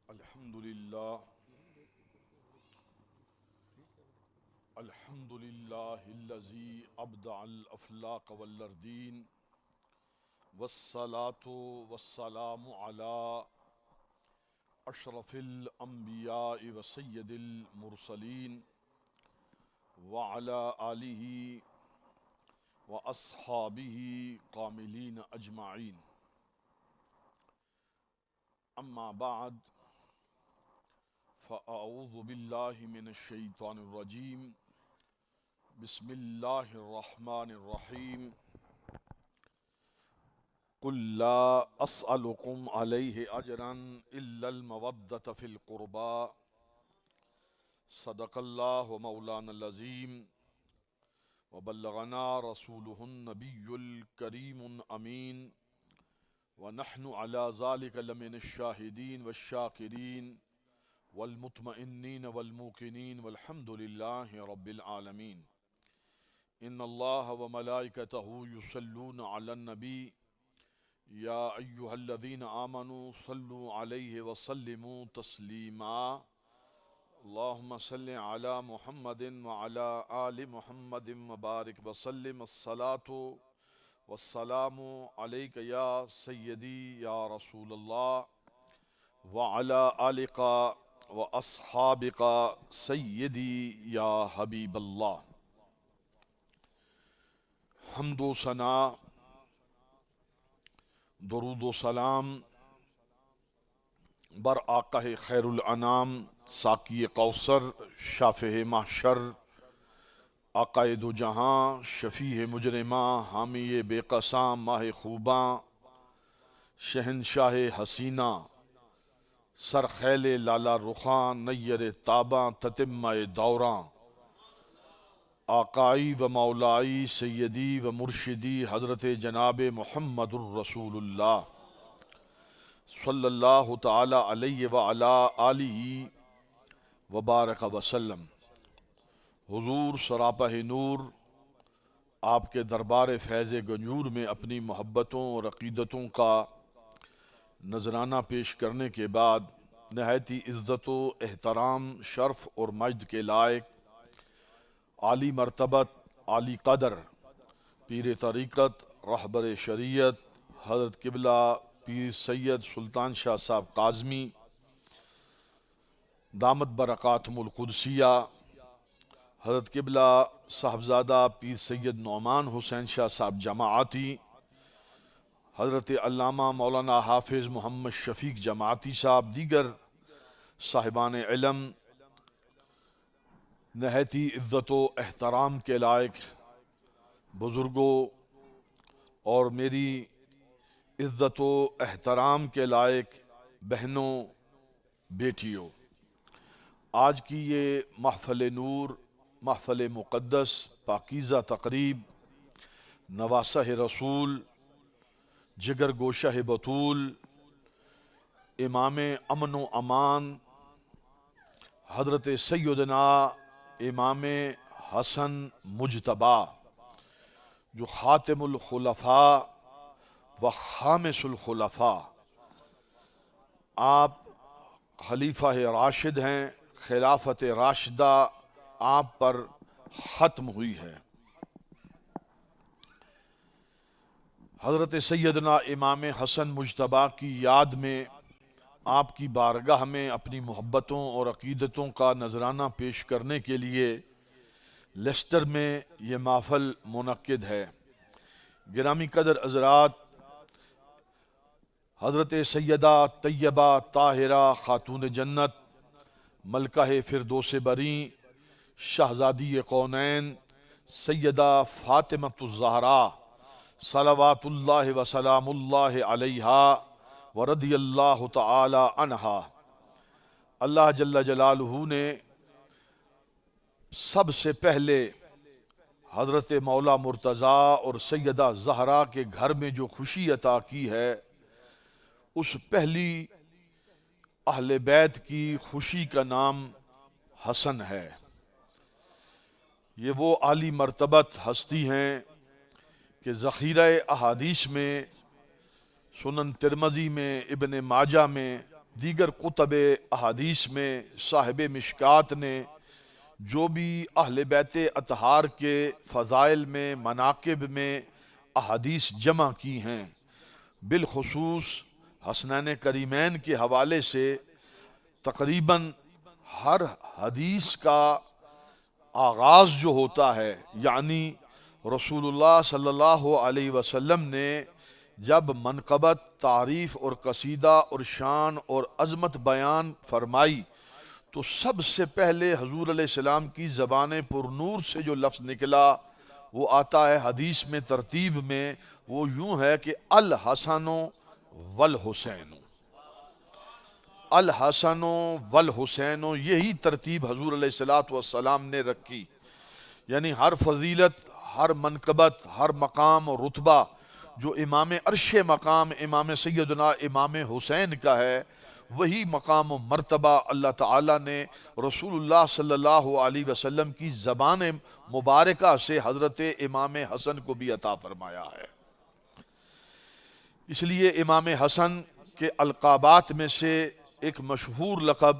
الحمد لله الحمد لله الذي أبدع الأفلاك والأرضين والصلاة والسلام على أشرف الأنبياء وسيد المرسلين وعلى آله وأصحابه كاملين أجمعين. أما بعد فأعوذ بالله من الشيطان الرجيم. بسم الله الرحمن الرحيم. قل لا أسألكم عليه أجرا إلا المودة في القربى. صدق الله مولانا العظيم وبلغنا رسوله النبي الكريم الأمين ونحن على ذلك لمن الشاهدين والشاكرين والمطمئنين والموقنين والحمد لله رب العالمين. إن الله وملائكته يصلون على النبي يا أيها الذين آمنوا صلوا عليه وسلموا تسليما. اللهم صل على محمد وعلى آل محمد وبارك وسلم. الصلاة والسلام عليك يا سيدي يا رسول الله وعلى آلك وأصحابك سيدي يا حبيب الله. حمد و ثنا، درود و سلام بر آقا خیر الانام، ساقی کوثر، شافع محشر، آقا دو جہاں، شفیع مجرماں، حامی بے قسام، ماہ خوباں، شہنشاہ حسینہ، سرخیل لالا رخاں، نیر تاباں، تتمہ دوراں، آقائی و مولائی سیدی و مرشدی حضرت جناب محمد الرسول اللہ صلی اللہ تعالی علیہ وعلا آلہ وبارک وسلم. حضور سراپہ نور، آپ کے دربار فیض گنجور میں اپنی محبتوں اور عقیدتوں کا نذرانہ پیش کرنے کے بعد نہایتی عزت و احترام، شرف اور مجد کے لائق عالی مرتبت، عالی قدر پیر طریقت، رہبر شریعت حضرت قبلہ پیر سید سلطان شاہ صاحب کاظمی دامت برکاتہم القدسیہ، حضرت قبلہ صاحبزادہ پیر سید نعمان حسین شاہ صاحب جماعتی، حضرت علامہ مولانا حافظ محمد شفیق جماعتی صاحب، دیگر صاحبان علم، نہایتی عزت و احترام کے لائق بزرگوں اور میری عزت و احترام کے لائق بہنوں، بیٹیوں، آج کی یہ محفل نور، محفل مقدس، پاکیزہ تقریب، نواسہ رسول، جگر گوشہ بطول، امام امن و امان حضرت سیدنا امام حسن مجتبیٰ، جو خاتم الخلفاء و خامس الخلفاء، آپ خلیفہ راشد ہیں، خلافت راشدہ آپ پر ختم ہوئی ہے. حضرت سیدنا امام حسن مجتبیٰ کی یاد میں آپ کی بارگاہ میں اپنی محبتوں اور عقیدتوں کا نذرانہ پیش کرنے کے لیے لیسٹر میں یہ محفل منعقد ہے. گرامی قدر حضرات، حضرت سیدہ طیبہ طاہرہ خاتون جنت، ملکہ فردوس بریں، شہزادی کونین، سیدہ فاطمۃ الزہراء صلوات اللہ وسلام اللہ علیہا ورضی اللہ تعالی عنہا، اللہ جل جلالہ نے سب سے پہلے حضرت مولا مرتضیٰ اور سیدہ زہرا کے گھر میں جو خوشی عطا کی ہے، اس پہلی اہل بیت کی خوشی کا نام حسن ہے. یہ وہ عالی مرتبت ہستی ہیں کہ ذخیرہ احادیث میں، سنن ترمذی میں، ابن ماجہ میں دیگر کتب احادیث میں صاحب مشکات نے جو بھی اہل بیت اطہار کے فضائل میں مناقب میں احادیث جمع کی ہیں، بالخصوص حسنین کریمین کے حوالے سے تقریباً ہر حدیث کا آغاز جو ہوتا ہے، یعنی رسول اللہ صلی اللہ علیہ وسلم نے جب منقبت، تعریف اور قصیدہ اور شان اور عظمت بیان فرمائی تو سب سے پہلے حضور علیہ السلام کی زبان پر نور سے جو لفظ نکلا وہ آتا ہے حدیث میں ترتیب میں، وہ یوں ہے کہ الحسن والحسین، الحسن والحسین، یہی ترتیب حضور علیہ السلام نے رکھی. یعنی ہر فضیلت، ہر منقبت، ہر مقام و رتبہ جو امام عرش مقام امام سیدنا امام حسین کا ہے، وہی مقام و مرتبہ اللہ تعالیٰ نے رسول اللہ صلی اللہ علیہ وسلم کی زبان مبارکہ سے حضرت امام حسن کو بھی عطا فرمایا ہے. اس لیے امام حسن کے القابات میں سے ایک مشہور لقب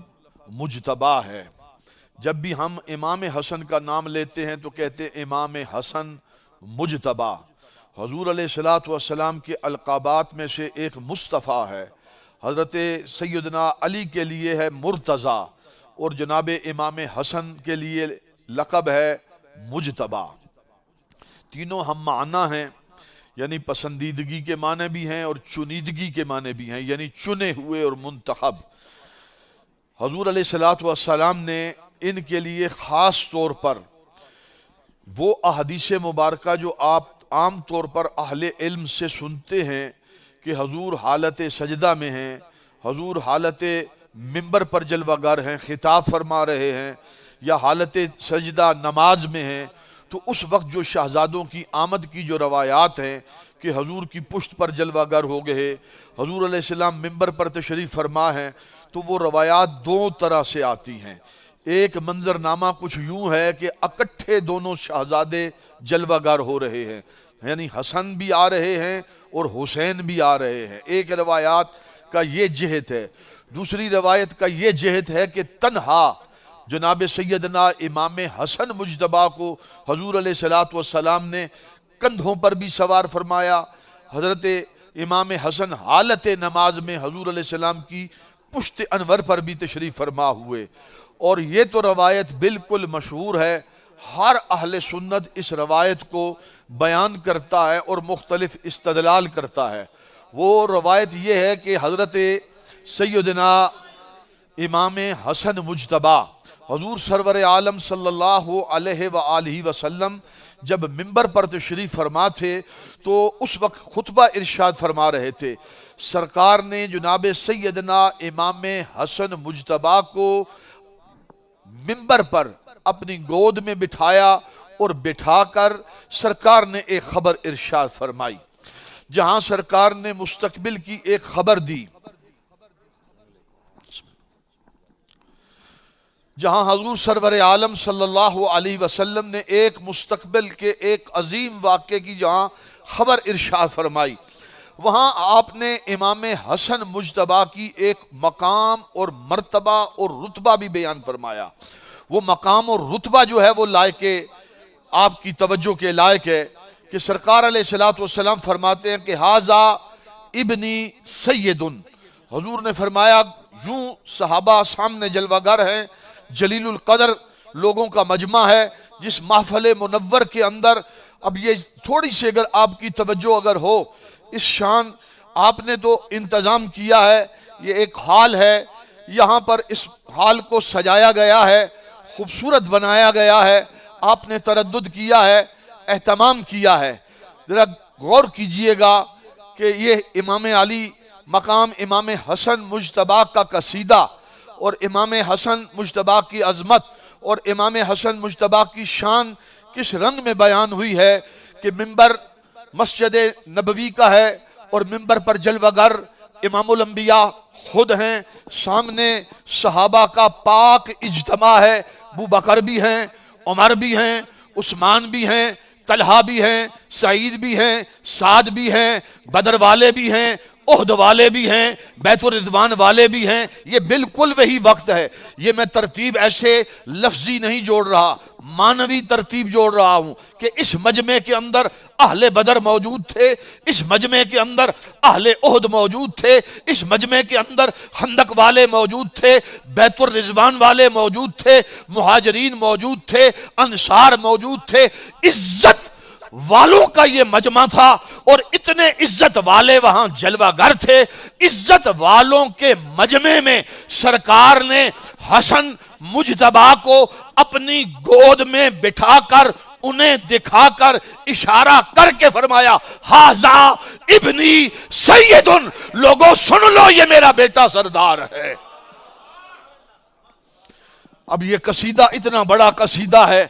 مجتبیٰ ہے. جب بھی ہم امام حسن کا نام لیتے ہیں تو کہتے ہیں امام حسن مجتبیٰ. حضور علیہ السلام کے القابات میں سے ایک مصطفیٰ ہے، حضرت سیدنا علی کے لیے ہے مرتضیٰ، اور جناب امام حسن کے لیے لقب ہے مجتبیٰ. تینوں ہم معنی ہیں، یعنی پسندیدگی کے معنی بھی ہیں اور چنیدگی کے معنی بھی ہیں، یعنی چنے ہوئے اور منتخب. حضور علیہ السلام نے ان کے لیے خاص طور پر وہ احادیث مبارکہ جو آپ عام طور پر اہل علم سے سنتے ہیں کہ حضور حالت سجدہ میں ہیں، حضور حالت منبر پر جلوہ گر ہیں، خطاب فرما رہے ہیں، یا حالت سجدہ نماز میں ہیں، تو اس وقت جو شہزادوں کی آمد کی جو روایات ہیں کہ حضور کی پشت پر جلوہ گر ہو گئے، حضور علیہ السلام منبر پر تشریف فرما ہیں، تو وہ روایات دو طرح سے آتی ہیں. ایک منظر نامہ کچھ یوں ہے کہ اکٹھے دونوں شہزادے جلوہ گر ہو رہے ہیں، یعنی حسن بھی آ رہے ہیں اور حسین بھی آ رہے ہیں. ایک روایات کا یہ جہت ہے. دوسری روایت کا یہ جہت ہے کہ تنہا جناب سیدنا امام حسن مجتبیٰ کو حضور علیہ السلام نے کندھوں پر بھی سوار فرمایا. حضرت امام حسن حالت نماز میں حضور علیہ السلام کی پشت انور پر بھی تشریف فرما ہوئے. اور یہ تو روایت بالکل مشہور ہے، ہر اہل سنت اس روایت کو بیان کرتا ہے اور مختلف استدلال کرتا ہے. وہ روایت یہ ہے کہ حضرت سیدنا امام حسن مجتبیٰ حضور سرور عالم صلی اللہ علیہ وآلہ وسلم جب منبر پر تشریف فرما تھے تو اس وقت خطبہ ارشاد فرما رہے تھے. سرکار نے جناب سیدنا امام حسن مجتبیٰ کو منبر پر اپنی گود میں بٹھایا اور بٹھا کر سرکار نے ایک خبر ارشاد فرمائی. جہاں سرکار نے مستقبل کی ایک خبر دی، جہاں حضور سرور عالم صلی اللہ علیہ وسلم نے ایک مستقبل کے ایک عظیم واقعے کی جہاں خبر ارشاد فرمائی، وہاں آپ نے امام حسن مجتبیٰ کی ایک مقام اور مرتبہ اور رتبہ بھی بیان فرمایا. وہ مقام اور رتبہ جو ہے وہ لائق آپ کی توجہ کے لائق ہے کہ سرکار علیہ السلام فرماتے ہیں کہ ھذا ابنی سید. حضور نے فرمایا یوں صحابہ سامنے جلوہ گر ہیں، جلیل القدر لوگوں کا مجمع ہے جس محفل منور کے اندر. اب یہ تھوڑی سی اگر آپ کی توجہ اگر ہو، اس شان آپ نے تو انتظام کیا ہے. یہ ایک حال ہے، یہاں پر اس حال کو سجایا گیا ہے، خوبصورت بنایا گیا ہے، آپ نے تردد کیا ہے، اہتمام کیا ہے. ذرا غور کیجئے گا کہ یہ امام علی مقام امام حسن مجتبیٰ کا قصیدہ اور امام حسن مجتبیٰ کی عظمت اور امام حسن مجتبیٰ کی شان کس رنگ میں بیان ہوئی ہے کہ منبر مسجد نبوی کا ہے اور منبر پر جلوہ گر امام الانبیاء خود ہیں، سامنے صحابہ کا پاک اجتماع ہے، ابو بکر بھی ہیں، عمر بھی ہیں، عثمان بھی ہیں، طلحہ بھی ہیں، سعید بھی ہیں، سعد بھی ہیں، بدر والے بھی ہیں، عہد والے بھی ہیں، بیت الرضوان والے بھی ہیں، یہ بالکل وہی وقت ہے۔ یہ میں ترتیب ایسے لفظی نہیں جوڑ رہا، معنوی ترتیب جوڑ رہا ہوں کہ اس مجمع کے اندر اہل بدر موجود تھے، اس مجمع کے اندر اہل عہد موجود تھے، اس مجمع کے اندر خندق والے موجود تھے، بیت الرضوان والے موجود تھے، مہاجرین موجود تھے، انصار موجود تھے۔ عزت والوں کا یہ مجمع تھا اور اتنے عزت والے وہاں جلوہ گر تھے۔ عزت والوں کے مجمع میں سرکار نے حسن مجتبیٰ کو اپنی گود میں بٹھا کر انہیں دکھا کر اشارہ کر کے فرمایا ھذا ابنی سید، لوگوں سن لو یہ میرا بیٹا سردار ہے۔ اب یہ قصیدہ اتنا بڑا قصیدہ ہے،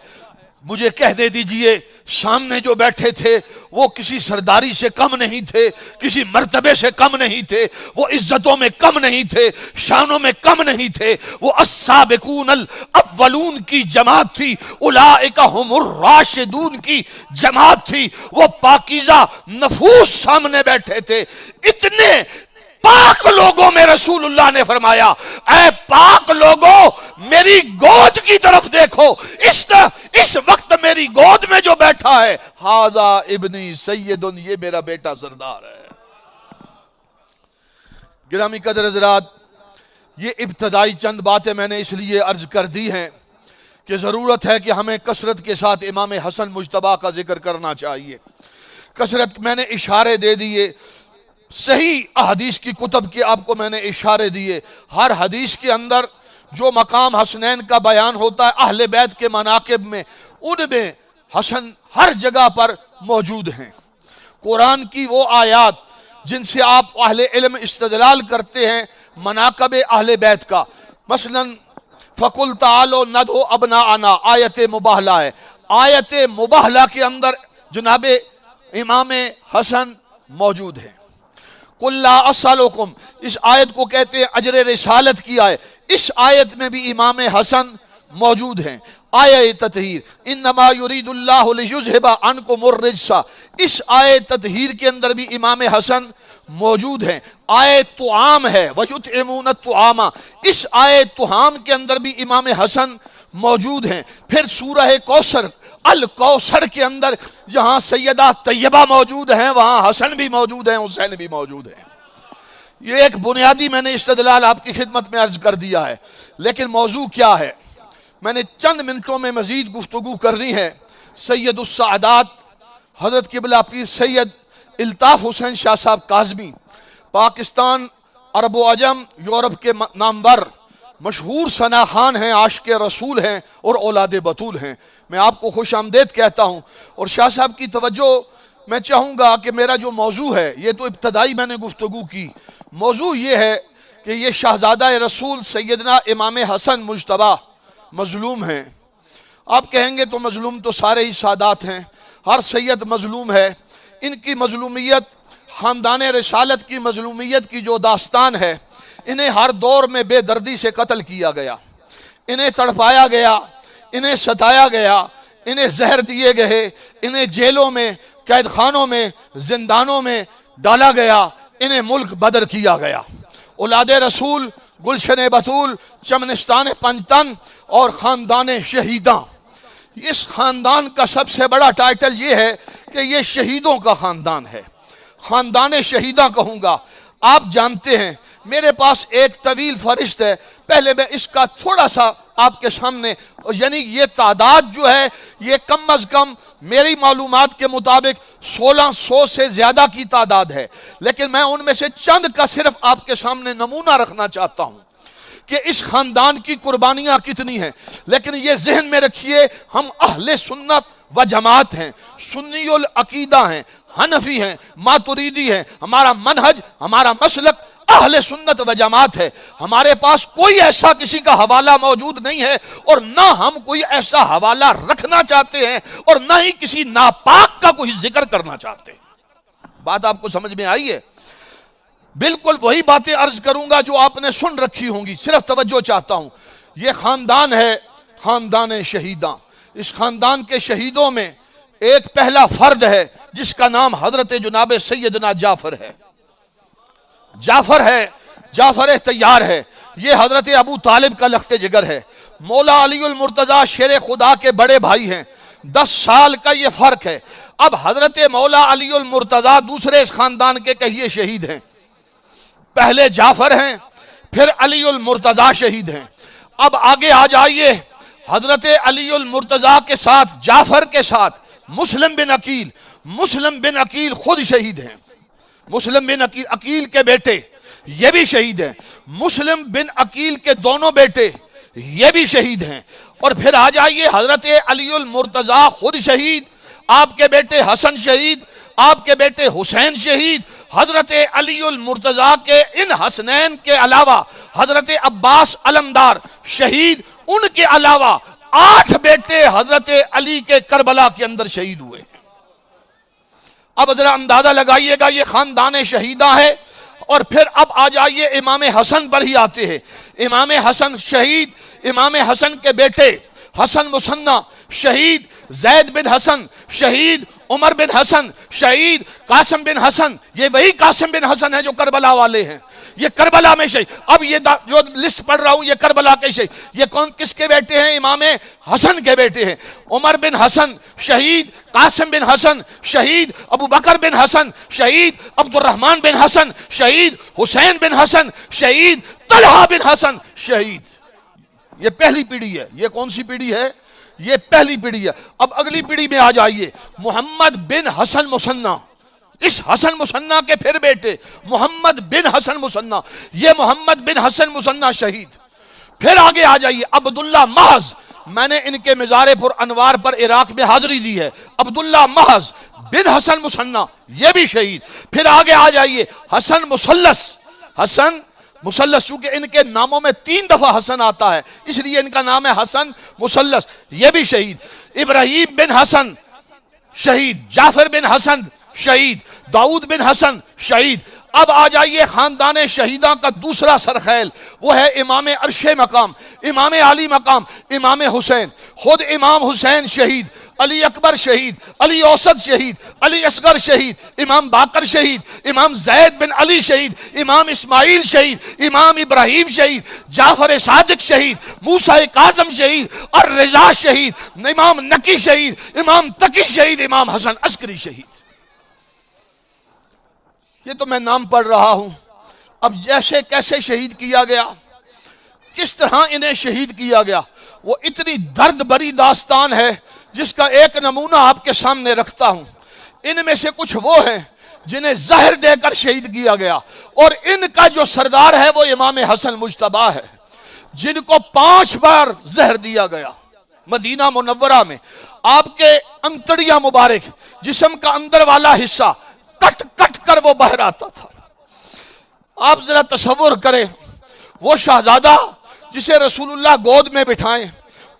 مجھے کہہ دے دیجئے سامنے جو بیٹھے تھے وہ کسی سرداری سے کم نہیں تھے، کسی مرتبے سے کم نہیں تھے، وہ عزتوں میں کم نہیں تھے، شانوں میں کم نہیں تھے، وہ السابقون الاولون کی جماعت تھی، اولئک هم الراشدون کی جماعت تھی، وہ پاکیزہ نفوس سامنے بیٹھے تھے۔ اتنے پاک لوگوں میں رسول اللہ نے فرمایا اے پاک لوگوں میری گود کی طرف دیکھو، اس وقت میری گود میں جو بیٹھا ہے ھذا ابنی سید، یہ میرا بیٹا سردار ہے۔ گرامی قدر حضرات، یہ ابتدائی چند باتیں میں نے اس لیے عرض کر دی ہیں کہ ضرورت ہے کہ ہمیں کثرت کے ساتھ امام حسن مجتبیٰ کا ذکر کرنا چاہیے۔ کثرت میں نے اشارے دے دیے، صحیح احادیث کی کتب کے آپ کو میں نے اشارے دیے، ہر حدیث کے اندر جو مقام حسنین کا بیان ہوتا ہے اہل بیت کے مناقب میں، ان میں حسن ہر جگہ پر موجود ہیں۔ قرآن کی وہ آیات جن سے آپ اہل علم استدلال کرتے ہیں مناقب اہل بیت کا، مثلا فَقُلْ تَعَالَوْا نَدْعُ أَبْنَاءَنَا، آیت مباہلہ ہے، آیت مباہلہ کے اندر جناب امام حسن موجود ہیں۔ قُلْ لَا أَسْأَلُكُمْ، اس آیت کو کہتے ہیں اجر رسالت کی آیت، اس آیت میں بھی امام حسن موجود ہیں۔ آیہ تطہیر انما یرید اللہ لیذھب عنکم الرجس، اس آیہ تطہیر کے اندر بھی امام حسن موجود ہیں۔ آیہ طعام ہے وَيُطْعِمُونَ الطُّعَامَ، اس آیہ طعام کے اندر بھی امام حسن موجود ہیں۔ پھر سورہ کوثر الکوثر کے اندر جہاں سیدہ طیبہ موجود ہیں وہاں حسن بھی موجود ہیں، حسین بھی موجود ہیں۔ یہ ایک بنیادی میں نے استدلال آپ کی خدمت میں عرض کر دیا ہے، لیکن موضوع کیا ہے میں نے چند منٹوں میں مزید گفتگو کرنی ہے۔ سید السعادات حضرت قبلہ پیر سید الطاف حسین شاہ صاحب کاظمی، پاکستان، عرب و عجم، یورپ کے نامور مشہور ثنا خان ہیں، عاشق رسول ہیں اور اولاد بطول ہیں۔ میں آپ کو خوش آمدید کہتا ہوں، اور شاہ صاحب کی توجہ میں چاہوں گا کہ میرا جو موضوع ہے، یہ تو ابتدائی میں نے گفتگو کی، موضوع یہ ہے کہ یہ شہزادہ رسول سیدنا امام حسن مجتبیٰ مظلوم ہیں۔ آپ کہیں گے تو مظلوم تو سارے ہی سادات ہیں، ہر سید مظلوم ہے۔ ان کی مظلومیت، خاندان رسالت کی مظلومیت کی جو داستان ہے، انہیں ہر دور میں بے دردی سے قتل کیا گیا، انہیں تڑپایا گیا، انہیں ستایا گیا، انہیں زہر دیے گئے، انہیں جیلوں میں، قید خانوں میں، زندانوں میں ڈالا گیا، انہیں ملک بدر کیا گیا۔ اولاد رسول، گلشن بطول، چمنستان پنجتن اور خاندان شہیداں، اس خاندان کا سب سے بڑا ٹائٹل یہ ہے کہ یہ شہیدوں کا خاندان ہے، خاندان شہیداں کہوں گا۔ آپ جانتے ہیں میرے پاس ایک طویل فہرست ہے، پہلے میں اس کا تھوڑا سا آپ کے سامنے، یعنی یہ تعداد جو ہے یہ کم از کم میری معلومات کے مطابق 1600 سے زیادہ کی تعداد ہے، لیکن میں ان میں سے چند کا صرف آپ کے سامنے نمونہ رکھنا چاہتا ہوں کہ اس خاندان کی قربانیاں کتنی ہیں۔ لیکن یہ ذہن میں رکھیے ہم اہل سنت و جماعت ہیں، سنی العقیدہ ہیں، حنفی ہیں، ماتریدی ہیں، ہمارا منہج، ہمارا مسلک اہل سنت و جماعت ہے۔ ہمارے پاس کوئی ایسا کسی کا حوالہ موجود نہیں ہے، اور نہ ہم کوئی ایسا حوالہ رکھنا چاہتے ہیں، اور نہ ہی کسی ناپاک کا کوئی ذکر کرنا چاہتے ہیں۔ بات آپ کو سمجھ میں آئی ہے؟ بالکل وہی باتیں عرض کروں گا جو آپ نے سن رکھی ہوں گی، صرف توجہ چاہتا ہوں۔ یہ خاندان ہے خاندان شہیداں، اس خاندان کے شہیدوں میں ایک پہلا فرد ہے جس کا نام حضرت جناب سیدنا جعفر ہے۔ جعفر ہے، جعفر تیار ہے، یہ حضرت ابو طالب کا لخت جگر ہے۔ مولا علی المرتضیٰ شیر خدا کے بڑے بھائی ہیں، 10 سال کا یہ فرق ہے۔ اب حضرت مولا علی المرتضیٰ دوسرے اس خاندان کے کہیے شہید ہیں، پہلے جعفر ہیں، پھر علی المرتضیٰ شہید ہیں۔ اب آگے آ جائیے، حضرت علی المرتضیٰ کے ساتھ جعفر کے ساتھ مسلم بن عقیل، مسلم بن عقیل خود شہید ہیں، مسلم بن عقیل کے بیٹے یہ بھی شہید ہیں، مسلم بن عقیل کے دونوں بیٹے یہ بھی شہید ہیں۔ اور پھر آ جائیے حضرت علی المرتضیٰ خود شہید، آپ کے بیٹے حسن شہید، آپ کے بیٹے حسین شہید، حضرت علی المرتضیٰ کے ان حسنین کے علاوہ حضرت عباس علمدار شہید، ان کے علاوہ 8 بیٹے حضرت علی کے کربلا کے اندر شہید ہوئے۔ اب ذرا اندازہ لگائیے گا، یہ خاندان شہیدہ ہے۔ اور پھر اب آ جائیے امام حسن پر ہی آتے ہیں۔ امام حسن شہید، امام حسن کے بیٹے حسن مثنیٰ شہید، زید بن حسن شہید، عمر بن حسن شہید، قاسم بن حسن، یہ وہی قاسم بن حسن ہے جو کربلا والے ہیں، یہ کربلا میں شہید۔ اب یہ جو لسٹ پڑھ رہا ہوں یہ کربلا کے شہید، یہ کون کس کے بیٹے ہیں؟ امام حسن کے بیٹے ہیں۔ عمر بن حسن شہید، قاسم بن حسن شہید، ابو بکر بن حسن شہید، عبد الرحمن بن حسن شہید، حسین بن حسن شہید، طلحہ بن حسن شہید۔ یہ پہلی پیڑھی ہے۔ یہ کون سی پیڑھی ہے؟ یہ پہلی پیڑھی ہے۔ اب اگلی پیڑھی میں آ جائیے، محمد بن حسن مثنیٰ، اس حسن مثنیٰ کے پھر بیٹے محمد بن حسن مثنیٰ، یہ محمد بن حسن مثنیٰ شہید۔ پھر آگے آ جائیے عبداللہ محض، میں نے ان کے مزار پر انوار پر عراق میں حاضری دی ہے، عبداللہ محض بن حسن مثنیٰ یہ بھی شہید۔ پھر آگے آ جائیے حسن مثلث، حسن مثلث، چونکہ ان کے ناموں میں 3 دفعہ حسن آتا ہے اس لیے ان کا نام ہے حسن مثلث، یہ بھی شہید۔ ابراہیم بن حسن شہید، جعفر بن حسن شہید، داؤد بن حسن شہید۔ اب آ جائیے خاندان شہیداں کا دوسرا سرخیل، وہ ہے امام عرش مقام، امام علی مقام، امام حسین۔ خود امام حسین شہید، علی اکبر شہید، علی اوسط شہید، علی اصغر شہید، امام باقر شہید، امام زید بن علی شہید، امام اسماعیل شہید، امام ابراہیم شہید، جعفر صادق شہید، موسیٰ کاظم شہید، اور رضا شہید، امام نقی شہید، امام تقی شہید، امام حسن عسکری شہید۔ یہ تو میں نام پڑھ رہا ہوں۔ اب جیسے کیسے شہید کیا گیا، کس طرح انہیں شہید کیا گیا، وہ اتنی درد بری داستان ہے جس کا ایک نمونہ آپ کے سامنے رکھتا ہوں۔ ان میں سے کچھ وہ ہیں جنہیں زہر دے کر شہید کیا گیا، اور ان کا جو سردار ہے وہ امام حسن مجتبیٰ ہے، جن کو 5 بار زہر دیا گیا مدینہ منورہ میں۔ آپ کے انتڑیاں مبارک، جسم کا اندر والا حصہ کٹ کٹ کر وہ باہر آتا تھا۔ آپ ذرا تصور کریں، وہ شہزادہ جسے رسول اللہ گود میں بٹھائیں،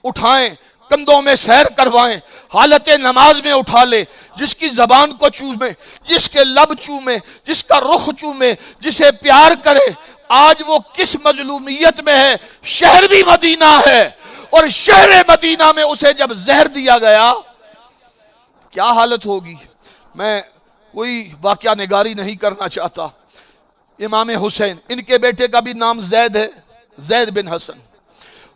اٹھائیں، کندھوں میں سیر کروائیں، حالت نماز میں اٹھا لے، جس کی زبان کو چومے، جس کے لب چومے، جس کا رخ چومے، جسے پیار کرے، آج وہ کس مظلومیت میں ہے؟ شہر بھی مدینہ ہے، اور شہر مدینہ میں اسے جب زہر دیا گیا کیا حالت ہوگی؟ میں کوئی واقعہ نگاری نہیں کرنا چاہتا۔ امام حسین، ان کے بیٹے کا بھی نام زید ہے، زید بن حسن،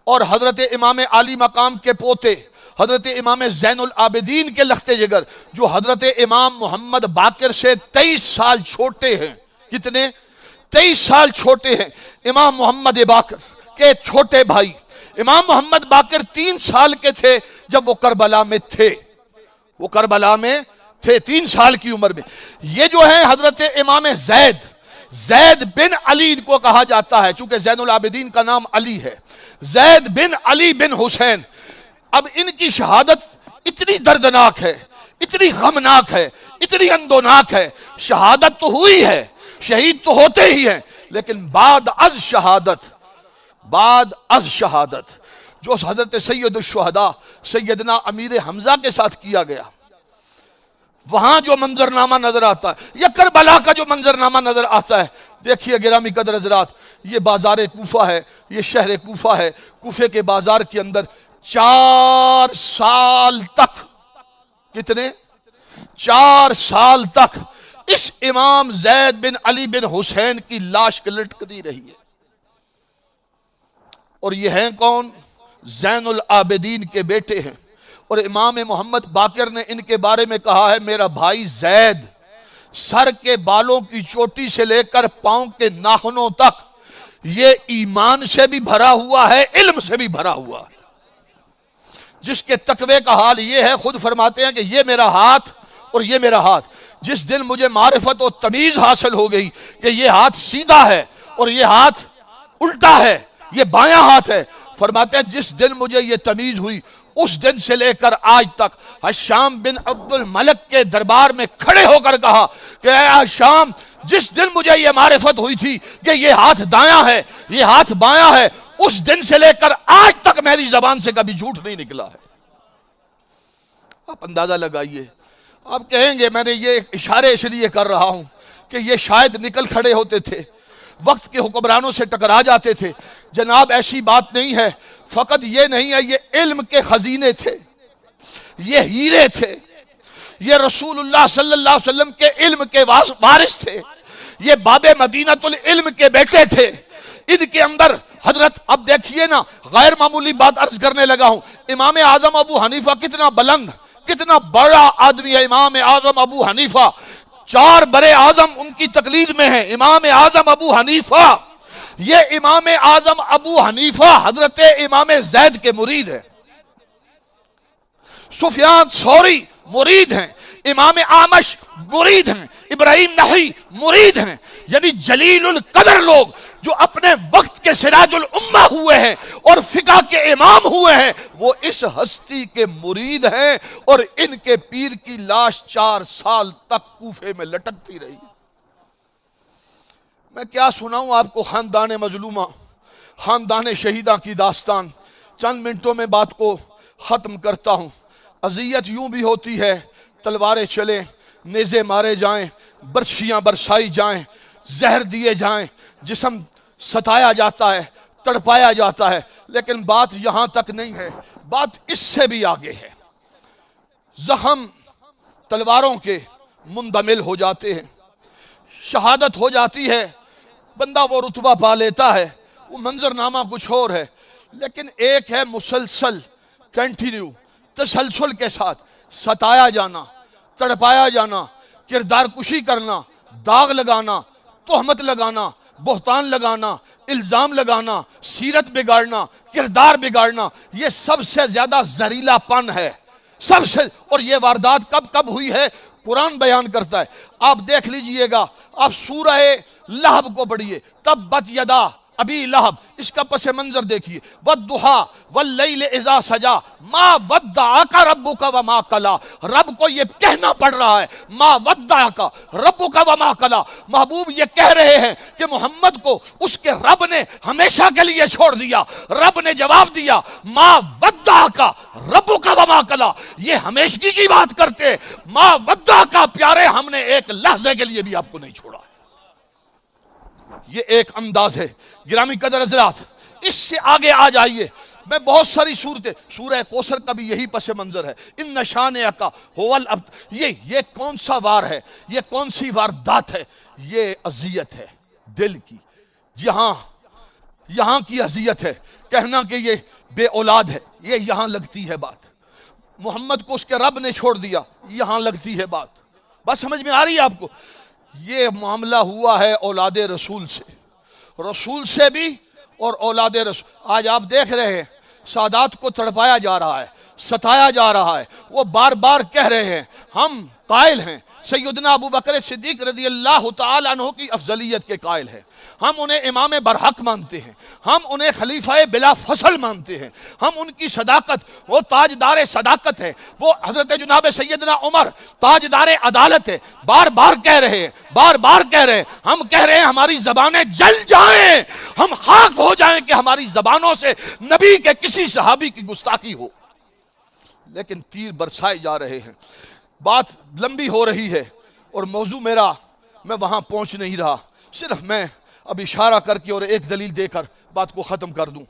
اور حضرت امام علی مقام کے پوتے حضرت امام زین العابدین کے لخت جگر، جو حضرت امام محمد باقر سے 23 سال چھوٹے ہیں۔ کتنے؟ 23 سال چھوٹے ہیں۔ امام محمد باقر کے چھوٹے بھائی امام محمد باقر 3 سال کے تھے جب وہ کربلا میں تھے، وہ کربلا میں تھے 3 سال کی عمر میں۔ یہ جو ہے حضرت امام زید بن علی کو کہا جاتا ہے، چونکہ زین العابدین کا نام علی ہے، زید بن علی بن حسین۔ اب ان کی شہادت اتنی دردناک ہے، اتنی غمناک ہے، اتنی اندوناک ہے۔ شہادت تو ہوئی ہے، شہید تو ہوتے ہی ہیں، لیکن بعد از شہادت جو حضرت سید الشہداء سیدنا امیر حمزہ کے ساتھ کیا گیا، وہاں جو منظرنامہ نظر آتا ہے، یا کربلا کا جو منظرنامہ نظر آتا ہے، دیکھیے گرامی قدر حضرات، یہ بازار کوفہ ہے، یہ شہر کوفہ ہے۔ کوفے کے بازار کے اندر 4 سال تک، کتنے؟ 4 سال تک اس امام زید بن علی بن حسین کی لاش لٹکتی رہی ہے۔ اور یہ ہیں کون؟ زین العابدین کے بیٹے ہیں، اور امام محمد باقر نے ان کے بارے میں کہا ہے میرا بھائی زید سر کے بالوں کی چوٹی سے لے کر پاؤں کے ناخنوں تک یہ ایمان سے بھی بھرا ہوا ہے، علم سے بھی بھرا ہوا ہے۔ جس کے تقوی کا حال یہ ہے، خود فرماتے ہیں کہ یہ میرا ہاتھ اور یہ میرا ہاتھ، جس دن مجھے معرفت و تمیز حاصل ہو گئی کہ یہ ہاتھ سیدھا ہے اور یہ ہاتھ الٹا ہے، یہ بایاں ہاتھ ہے، فرماتے ہیں جس دن مجھے یہ تمیز ہوئی اس دن سے لے کر آج تک حشام بن عبد الملک کے دربار میں کھڑے ہو کر کہا کہ اے حشام، جس دن مجھے یہ معرفت ہوئی تھی کہ یہ ہاتھ دایاں ہے یہ ہاتھ بایاں ہے، اس دن سے لے کر آج تک میری زبان سے کبھی جھوٹ نہیں نکلا ہے۔ آپ اندازہ لگائیے، آپ کہیں گے میں نے یہ اشارے اس لیے کر رہا ہوں کہ یہ شاید نکل کھڑے ہوتے تھے، وقت کے حکمرانوں سے ٹکرا جاتے تھے۔ جناب ایسی بات نہیں ہے، فقط یہ نہیں ہے، یہ علم کے خزینے تھے، یہ ہیرے تھے، یہ رسول اللہ صلی اللہ علیہ وسلم کے علم کے وارث تھے، یہ باب مدینۃ العلم کے بیٹے تھے۔ ان کے اندر حضرت، اب دیکھیے نا، غیر معمولی بات عرض کرنے لگا ہوں، امام اعظم ابو حنیفہ کتنا بلند، کتنا بڑا آدمی ہے امام اعظم ابو حنیفہ، 4 برے اعظم ان کی تقلید میں ہیں۔ امام اعظم ابو حنیفہ، یہ امام اعظم ابو حنیفہ حضرت امام زید کے مرید ہیں، سفیان ثوری مرید ہیں، امام اعمش مرید ہیں، ابراہیم نحوی مرید ہیں، یعنی جلیل القدر لوگ جو اپنے وقت کے سراج الامہ ہوئے ہیں اور فقہ کے امام ہوئے ہیں، وہ اس ہستی کے مرید ہیں، اور ان کے پیر کی لاش 4 سال تک کوفے میں لٹکتی رہی۔ میں کیا سناؤں آپ کو خاندان مظلومہ، خاندان شہیدہ کی داستان، چند منٹوں میں بات کو ختم کرتا ہوں۔ اذیت یوں بھی ہوتی ہے، تلواریں چلیں، نیزے مارے جائیں، برچیاں برسائی جائیں، زہر دیے جائیں، جسم ستایا جاتا ہے، تڑپایا جاتا ہے، لیکن بات یہاں تک نہیں ہے، بات اس سے بھی آگے ہے۔ زخم تلواروں کے مندمل ہو جاتے ہیں، شہادت ہو جاتی ہے، بندہ وہ رتبہ پا لیتا ہے، وہ منظرنامہ کچھ اور ہے، لیکن ایک ہے مسلسل کنٹینیو تسلسل کے ساتھ ستایا جانا، تڑپایا جانا، کردار کشی کرنا، داغ لگانا، تہمت لگانا، بہتان لگانا، الزام لگانا، سیرت بگاڑنا، کردار بگاڑنا، یہ سب سے زیادہ زہریلا پن ہے، سب سے۔ اور یہ واردات کب کب ہوئی ہے قرآن بیان کرتا ہے، آپ دیکھ لیجئے گا، آپ سورہ لہب کو پڑھیے، تبت یدا ابی لہب، اس کا پس منظر دیکھیے، والضحیٰ واللیل اذا سجا ما ودعک ربک وما قلی، رب کو یہ کہنا پڑ رہا ہے ما ودعک ربک وما قلی، محبوب یہ کہہ رہے ہیں کہ محمد کو اس کے رب نے ہمیشہ کے لیے چھوڑ دیا۔ رب نے جواب دیا ما ودعک ربک وما قلی، یہ ہمیشگی کی بات کرتے، ما ودعک پیارے ہم نے ایک لحظے کے لیے بھی آپ کو نہیں چھوڑا۔ یہ ایک انداز ہے۔ گرامی قدر حضرات، اس سے آگے آ جائیے، میں بہت ساری صورتیں، سورہ کوثر کا بھی یہی پس منظر ہے، ان شانئک ھو الابتر، یہ کون سا وار ہے، یہ کون سی واردات ہے، یہ اذیت ہے دل کی، یہاں کی اذیت ہے، کہنا کہ یہ بے اولاد ہے، یہ یہاں لگتی ہے بات، محمد کو اس کے رب نے چھوڑ دیا، یہاں لگتی ہے بات، بس سمجھ میں آ رہی ہے آپ کو؟ یہ معاملہ ہوا ہے اولاد رسول سے بھی اور اولاد رسول۔ آج آپ دیکھ رہے ہیں سادات کو تڑپایا جا رہا ہے، ستایا جا رہا ہے، وہ بار بار کہہ رہے ہیں ہم قائل ہیں، سیدنا ابو بکر صدیق رضی اللہ تعالیٰ عنہ کی افضلیت کے قائل ہیں، ہم انہیں امام برحق مانتے ہیں، ہم انہیں خلیفہ بلا فصل مانتے ہیں، ہم ان کی صداقت، وہ تاجدار صداقت ہے، وہ حضرت جناب سیدنا عمر تاجدار عدالت ہے، بار بار کہہ رہے ہیں، ہم کہہ رہے ہیں ہماری زبانیں جل جائیں، ہم خاک ہو جائیں کہ ہماری زبانوں سے نبی کے کسی صحابی کی گستاخی ہو، لیکن تیر برسائے جا رہے ہیں۔ بات لمبی ہو رہی ہے اور موضوع میرا، میں وہاں پہنچ نہیں رہا، صرف میں اب اشارہ کر کے اور ایک دلیل دے کر بات کو ختم کر دوں۔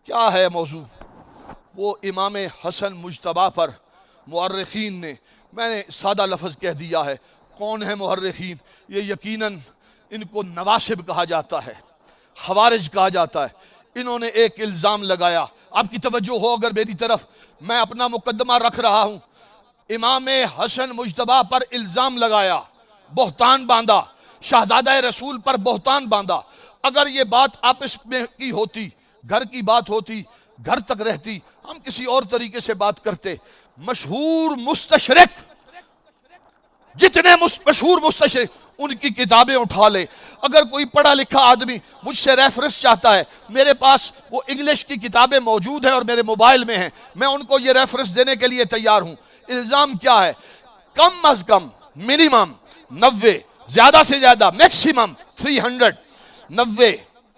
کیا ہے موضوع؟ وہ امام حسن مجتبیٰ پر مورخین نے، میں نے سادہ لفظ کہہ دیا ہے، کون ہیں مورخین؟ یہ یقیناً ان کو نواسب کہا جاتا ہے، خوارج کہا جاتا ہے۔ انہوں نے ایک الزام لگایا، آپ کی توجہ ہو اگر میری طرف، میں اپنا مقدمہ رکھ رہا ہوں۔ امام حسن مجتبیٰ پر الزام لگایا، بہتان باندھا، شہزادہ رسول پر بہتان باندھا۔ اگر یہ بات آپس میں کی ہوتی، گھر کی بات ہوتی، گھر تک رہتی، ہم کسی اور طریقے سے بات کرتے۔ مشہور مستشرق، جتنے مشہور مستشرق، ان کی کتابیں اٹھا لے۔ اگر کوئی پڑھا لکھا آدمی مجھ سے ریفرنس چاہتا ہے، میرے پاس وہ انگلش کی کتابیں موجود ہیں اور میرے موبائل میں ہیں، میں ان کو یہ ریفرنس دینے کے لیے تیار ہوں۔ الزام کیا ہے؟ کم از کم منیمم 90، زیادہ سے زیادہ میکسیمم 300،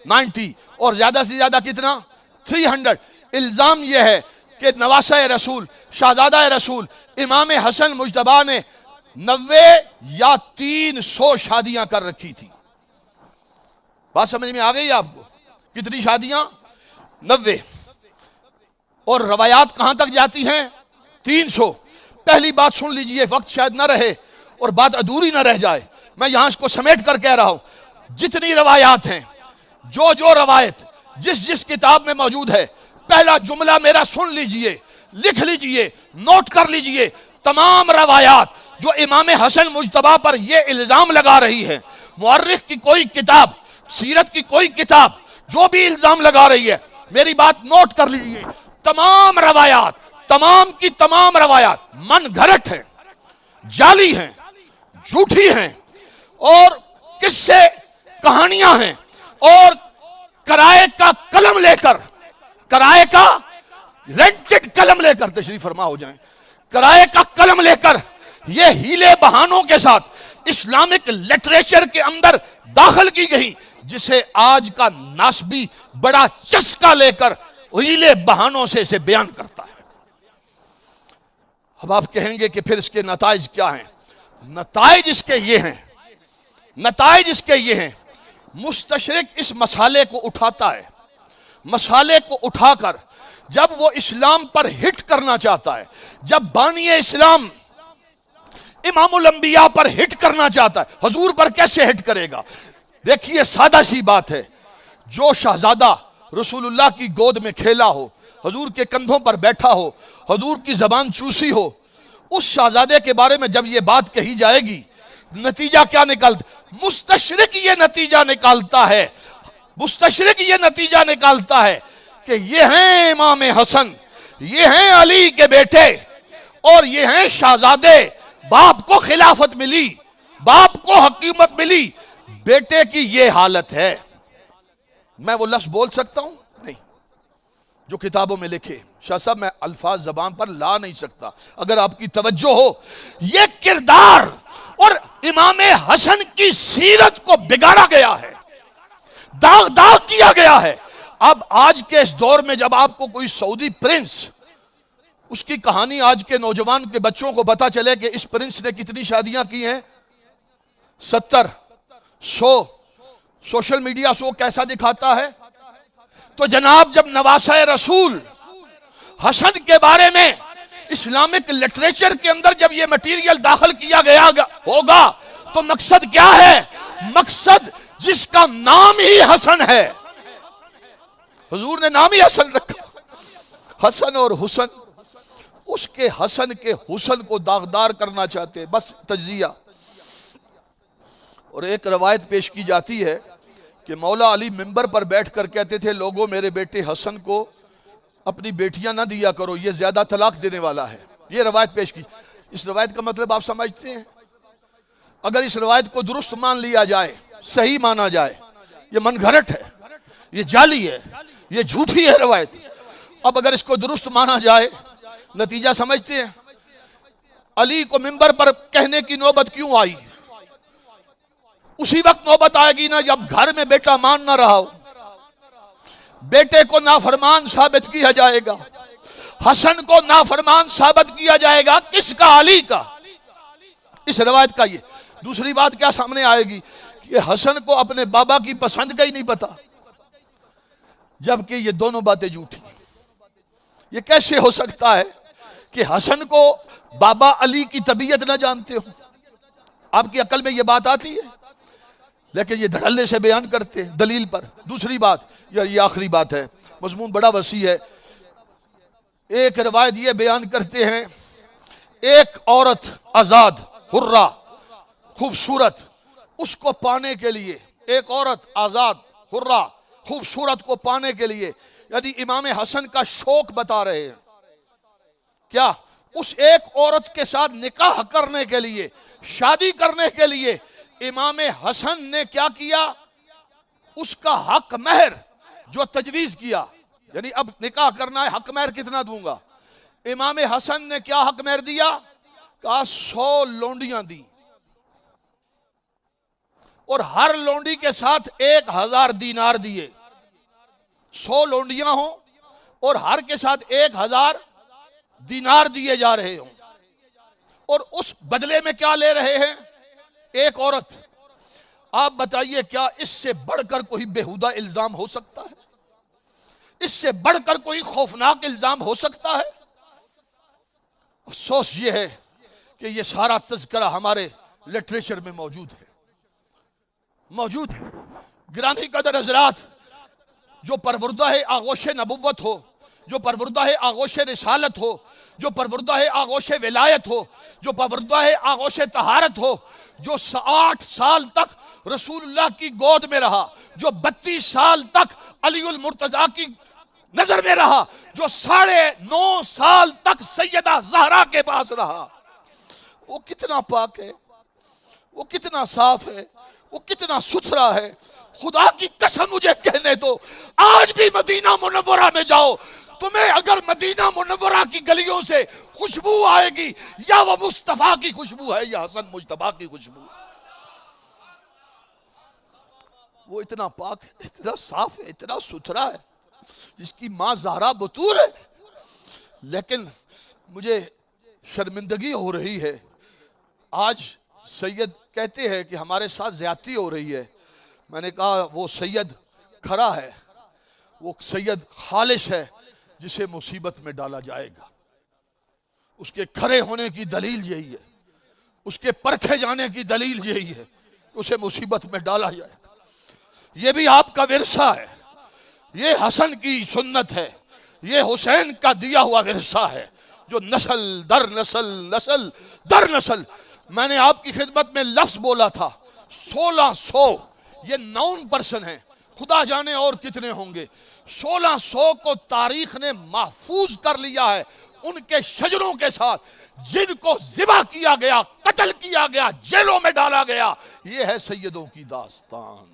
90 اور زیادہ سے زیادہ کتنا؟ 300۔ الزام یہ ہے کہ نواسہ رسول، شہزادہ رسول امام حسن مجتبیٰ نے 90 یا 300 شادیاں کر رکھی تھی۔ بات سمجھ میں آ گئی آپ کو؟ کتنی شادیاں؟ 90۔ اور روایات کہاں تک جاتی ہیں؟ 300۔ پہلی بات سن لیجئے، وقت شاید نہ رہے اور بات ادھوری نہ رہ جائے، میں یہاں اس کو سمیٹ کر کہہ رہا ہوں۔ جتنی روایات ہیں، جو روایت جس کتاب میں موجود ہے، پہلا جملہ میرا سن لیجئے، لکھ لیجئے، نوٹ کر لیجئے۔ تمام روایات جو امام حسن مجتبیٰ پر یہ الزام لگا رہی ہے، مورخ کی کوئی کتاب، سیرت کی کوئی کتاب جو بھی الزام لگا رہی ہے، میری بات نوٹ کر لیجئے۔ تمام روایات، تمام کی تمام روایات من گھڑت ہیں، جعلی ہیں، جھوٹی ہیں، اور قصے کہانیاں ہیں، اور کرائے کا قلم لے کر، کرائے کا رینٹڈ قلم لے کر، تشریف فرما ہو جائیں، کرائے کا قلم لے کر یہ ہیلے بہانوں کے ساتھ اسلامک لٹریچر کے اندر داخل کی گئی، جسے آج کا ناسبی بڑا چسکا لے کر ہیلے بہانوں سے اسے بیان کرتا ہے۔ اب آپ کہیں گے کہ پھر اس کے نتائج کیا ہیں؟ نتائج اس کے یہ ہیں، نتائج اس کے یہ ہیں۔ مستشرق اس مسئلے کو اٹھاتا ہے، مسئلے کو اٹھا کر جب وہ اسلام پر ہٹ کرنا چاہتا ہے، جب بانی اسلام امام الانبیاء پر ہٹ کرنا چاہتا ہے، حضور پر کیسے ہٹ کرے گا؟ دیکھیے سادہ سی بات ہے، جو شہزادہ رسول اللہ کی گود میں کھیلا ہو، حضور کے کندھوں پر بیٹھا ہو، حضور کی زبان چوسی ہو، اس شہزادے کے بارے میں جب یہ بات کہی جائے گی، نتیجہ کیا نکلتا؟ مستشرق یہ نتیجہ نکالتا ہے، مستشرق یہ نتیجہ نکالتا ہے کہ یہ ہیں امام حسن، یہ ہیں علی کے بیٹے، اور یہ ہیں شہزادے، باپ کو خلافت ملی، باپ کو حکومت ملی، بیٹے کی یہ حالت ہے۔ میں وہ لفظ بول سکتا ہوں؟ نہیں، جو کتابوں میں لکھے۔ شاہ صاحب میں الفاظ زبان پر لا نہیں سکتا، اگر آپ کی توجہ ہو۔ یہ کردار اور امام حسن کی سیرت کو بگاڑا گیا ہے، داغ کیا گیا ہے۔ اب آج کے اس دور میں جب آپ کو کوئی سعودی پرنس، اس کی کہانی آج کے نوجوان کے بچوں کو پتا چلے کہ اس پرنس نے کتنی شادیاں کی ہیں، 70، 100، سوشل میڈیا سو کیسا دکھاتا ہے، تو جناب جب نواسہ رسول حسن کے بارے میں اسلامک لٹریچر کے اندر جب یہ مٹیریل داخل کیا گیا ہوگا تو مقصد کیا ہے؟ مقصد جس کا نام ہی حسن ہے، حضور نے نام ہی حسن رکھا، حسن اور حسن، اس کے حسن کے حسن کو داغدار کرنا چاہتے، بس تجزیہ۔ اور ایک روایت پیش کی جاتی ہے کہ مولا علی منبر پر بیٹھ کر کہتے تھے، لوگوں میرے بیٹے حسن کو اپنی بیٹیاں نہ دیا کرو، یہ زیادہ طلاق دینے والا ہے۔ یہ روایت پیش کی۔ اس روایت کا مطلب آپ سمجھتے ہیں؟ اگر اس روایت کو درست مان لیا جائے، صحیح مانا جائے، یہ من گھڑت ہے، یہ جعلی ہے، یہ جھوٹی ہے روایت۔ اب اگر اس کو درست مانا جائے، نتیجہ سمجھتے ہیں؟ علی کو منبر پر کہنے کی نوبت کیوں آئی؟ اسی وقت نوبت آئے گی نا جب گھر میں بیٹا مان نہ رہا ہو، بیٹے کو نافرمان ثابت کیا جائے گا، حسن کو نافرمان ثابت کیا جائے گا، کس کا؟ علی کا۔ اس روایت کا یہ دوسری بات کیا سامنے آئے گی کہ حسن کو اپنے بابا کی پسند کا ہی نہیں پتا، جبکہ یہ دونوں باتیں جھوٹی۔ یہ کیسے ہو سکتا ہے کہ حسن کو بابا علی کی طبیعت نہ جانتے ہو؟ آپ کی عقل میں یہ بات آتی ہے؟ لیکن یہ دھڑلے سے بیان کرتے ہیں دلیل پر۔ دوسری بات، یہ آخری بات ہے، مضمون بڑا وسیع ہے۔ ایک روایت یہ بیان کرتے ہیں، ایک عورت آزاد، حرہ، خوبصورت، اس کو پانے کے لیے، ایک عورت آزاد، حرہ، خوبصورت کو پانے کے لیے، یعنی امام حسن کا شوق بتا رہے ہیں، کیا اس ایک عورت کے ساتھ نکاح کرنے کے لیے، شادی کرنے کے لیے امام حسن نے کیا کیا؟ اس کا حق مہر جو تجویز کیا، یعنی اب نکاح کرنا ہے، حق مہر کتنا دوں گا؟ امام حسن نے کیا حق مہر دیا؟ کہا 100 لونڈیاں دی، اور ہر لونڈی کے ساتھ 1000 دینار دیے۔ 100 لونڈیاں ہوں اور ہر کے ساتھ 1000 دینار دیے جا رہے ہوں، اور اس بدلے میں کیا لے رہے ہیں؟ ایک عورت۔ آپ بتائیے کیا اس سے بڑھ کر کوئی بیہودہ الزام ہو سکتا ہے؟ اس سے بڑھ کر کوئی خوفناک الزام ہو سکتا ہے؟ افسوس یہ ہے کہ یہ سارا تذکرہ ہمارے لٹریچر میں موجود ہے، موجود ہے۔ گرامی قدر حضرات، جو پروردہ آغوش نبوت ہو، جو پروردہ آغوش رسالت ہو، جو پروردہ آغوش ولایت ہو، جو پروردہ آغوش طہارت ہو، جو 60 سال تک رسول اللہ کی گود میں رہا، جو 32 سال تک علی المرتضیٰ کی نظر میں رہا، جو 9.5 سال تک سیدہ زہرا کے پاس رہا، وہ کتنا پاک ہے، وہ کتنا صاف ہے، وہ کتنا ستھرا ہے۔ خدا کی قسم مجھے کہنے دو، آج بھی مدینہ منورہ میں جاؤ، تمہیں اگر مدینہ منورہ کی گلیوں سے خوشبو آئے گی، یا وہ مصطفیٰ کی خوشبو ہے یا حسن مجتبیٰ کی خوشبو، وہ اتنا پاک ہے، اتنا صاف ہے، اتنا ستھرا ہے، جس کی ماں زہرا بطور ہے۔ لیکن مجھے شرمندگی ہو رہی ہے، آج سید کہتے ہیں کہ ہمارے ساتھ زیادتی ہو رہی ہے۔ میں نے کہا وہ سید کھرا ہے، وہ سید خالص ہے جسے مصیبت میں ڈالا جائے گا۔ اس کے کھرے ہونے کی دلیل یہی ہے، اس کے پرکھے جانے کی دلیل یہی ہے، اسے مصیبت میں ڈالا جائے گا۔ یہ بھی آپ کا ورثہ ہے، یہ حسن کی سنت ہے، یہ حسین کا دیا ہوا ورثہ ہے، جو نسل در نسل، نسل در نسل۔ میں نے آپ کی خدمت میں لفظ بولا تھا 1600، یہ نون پرسن ہیں، خدا جانے اور کتنے ہوں گے۔ 1600 کو تاریخ نے محفوظ کر لیا ہے، ان کے شجروں کے ساتھ، جن کو ذبح کیا گیا، قتل کیا گیا، جیلوں میں ڈالا گیا۔ یہ ہے سیدوں کی داستان۔